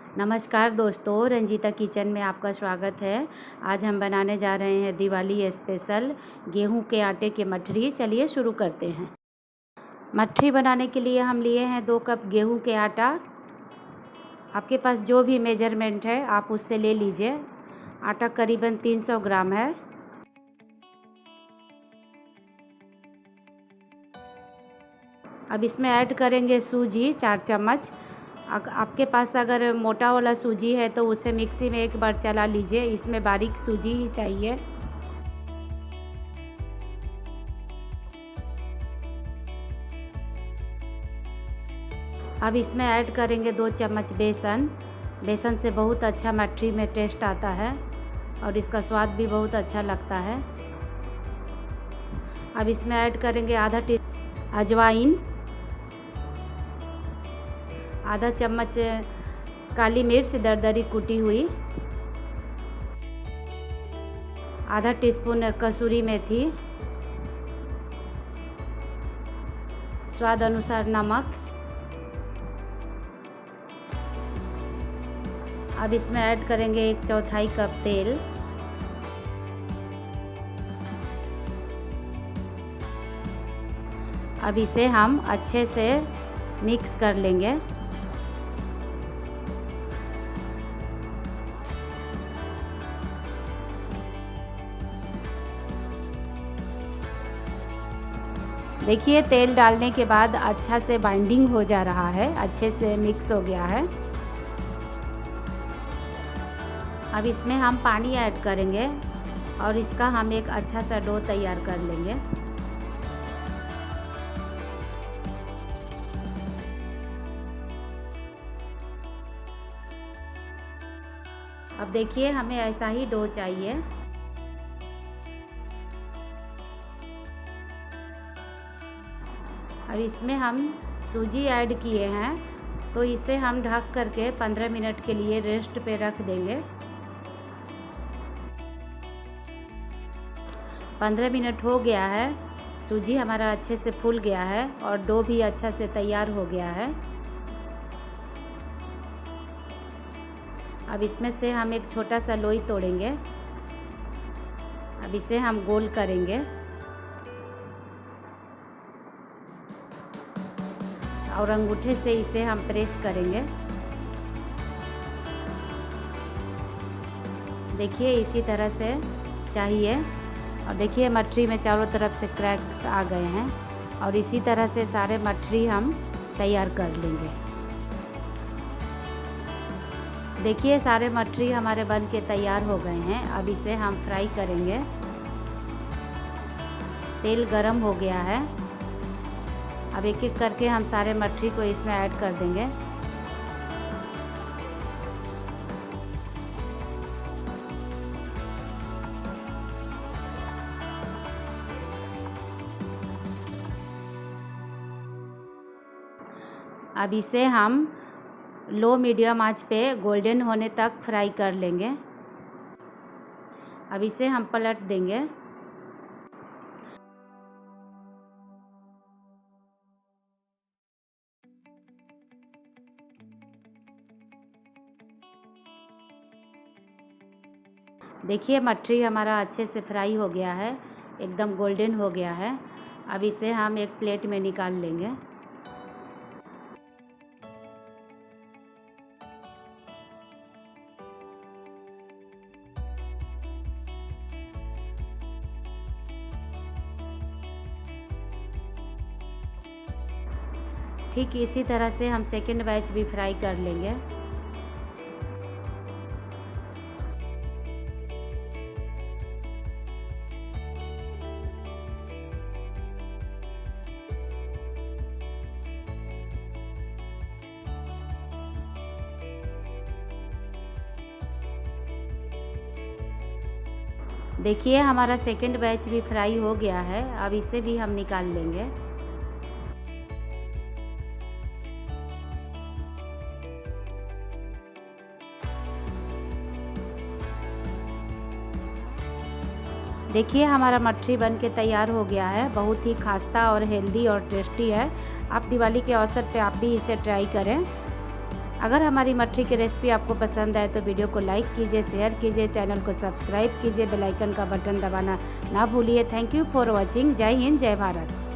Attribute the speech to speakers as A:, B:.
A: नमस्कार दोस्तों, रंजीता किचन में आपका स्वागत है। आज हम बनाने जा रहे हैं दिवाली स्पेशल गेहूं के आटे की मठरी। चलिए शुरू करते हैं। मठरी बनाने के लिए हम लिए हैं 2 कप गेहूं के आटा। आपके पास जो भी मेजरमेंट है आप उससे ले लीजिए। आटा करीबन 300 ग्राम है। अब इसमें ऐड करेंगे सूजी 4 चम्मच। आपके पास अगर मोटा वाला सूजी है तो उसे मिक्सी में एक बार चला लीजिए। इसमें बारीक सूजी ही चाहिए। अब इसमें ऐड करेंगे 2 चम्मच बेसन। बेसन से बहुत अच्छा मठरी में टेस्ट आता है और इसका स्वाद भी बहुत अच्छा लगता है। अब इसमें ऐड करेंगे आधा टी अजवाइन, आधा चम्मच काली मिर्च दरदरी कुटी हुई, आधा टीस्पून कसूरी मेथी, स्वाद अनुसार नमक। अब इसमें ऐड करेंगे 1/4 कप तेल। अब इसे हम अच्छे से मिक्स कर लेंगे। देखिए तेल डालने के बाद अच्छा से बाइंडिंग हो जा रहा है, अच्छे से मिक्स हो गया है। अब इसमें हम पानी ऐड करेंगे और इसका हम एक अच्छा सा डो तैयार कर लेंगे। अब देखिए हमें ऐसा ही डो चाहिए। अब इसमें हम सूजी ऐड किए हैं तो इसे हम ढक करके 15 मिनट के लिए रेस्ट पे रख देंगे। 15 मिनट हो गया है। सूजी हमारा अच्छे से फूल गया है और डो भी अच्छा से तैयार हो गया है। अब इसमें से हम एक छोटा सा लोई तोड़ेंगे। अब इसे हम गोल करेंगे और अंगूठे से इसे हम प्रेस करेंगे। देखिए इसी तरह से चाहिए। और देखिए मठरी में चारों तरफ से क्रैक्स आ गए हैं और इसी तरह से सारे मठरी हम तैयार कर लेंगे। देखिए सारे मठरी हमारे बन के तैयार हो गए हैं। अब इसे हम फ्राई करेंगे। तेल गरम हो गया है। अब एक एक करके हम सारे मठरी को इसमें ऐड कर देंगे। अब इसे हम लो मीडियम आंच पे गोल्डन होने तक फ्राई कर लेंगे। अब इसे हम पलट देंगे। देखिए मठरी हमारा अच्छे से फ्राई हो गया है, एकदम गोल्डन हो गया है। अब इसे हम एक प्लेट में निकाल लेंगे। ठीक इसी तरह से हम सेकंड बैच भी फ्राई कर लेंगे। देखिए हमारा सेकंड बैच भी फ्राई हो गया है। अब इसे भी हम निकाल लेंगे। देखिए हमारा मठरी बन के तैयार हो गया है। बहुत ही खास्ता और हेल्दी और टेस्टी है। आप दिवाली के अवसर पे आप भी इसे ट्राई करें। अगर हमारी मठरी की रेसिपी आपको पसंद आए तो वीडियो को लाइक कीजिए, शेयर कीजिए, चैनल को सब्सक्राइब कीजिए, बेल आइकन का बटन दबाना ना भूलिए। Thank you for watching. जय हिंद, जय भारत।